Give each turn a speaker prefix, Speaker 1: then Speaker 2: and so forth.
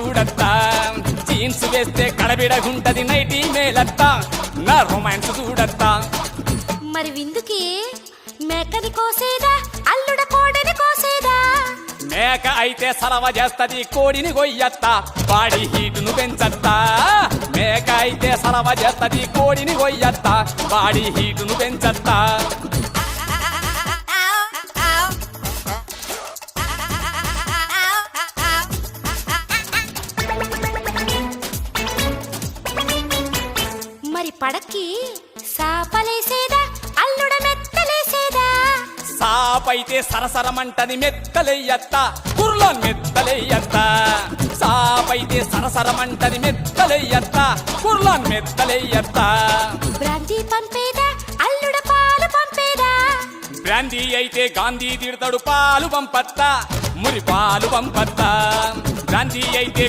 Speaker 1: చూడత్తా jeans వేస్తే కడబిడగుంటది nightie మేలత్తా నా romance చూడత్తా
Speaker 2: మరి విందుకి మేకని కోసేదా అల్లుడ కోడని కోసేదా
Speaker 1: మేక అయితే సలవ చేస్తది కోడిని కొయ్యత్తా బాడీ హీటును పెంచత్తా మేక అయితే సలవ చేస్తది కోడిని కొయ్యత్తా బాడీ హీటును పెంచత్తా
Speaker 2: మరి పడక్కి సాపలేసేదా అల్లుడ మెత్తలేసేదా
Speaker 1: సాపైతే సరసరమంటది మెత్తలెయ్యత్తా కుర్లాన్ మెత్తలెయ్యత్తా సాపైతే సరసరమంటది మెత్తలెయ్యత్తా కుర్లాన్ మెత్తలెయ్యత్తా
Speaker 2: బ్రాంతి పంపేదా అల్లుడ పాలు పంపేదా
Speaker 1: బ్రాందీ అయితే గాంధీ తిడతాడు పాలు పంపత్తా మురి పాలు పంపత్తా బ్రాందీ అయితే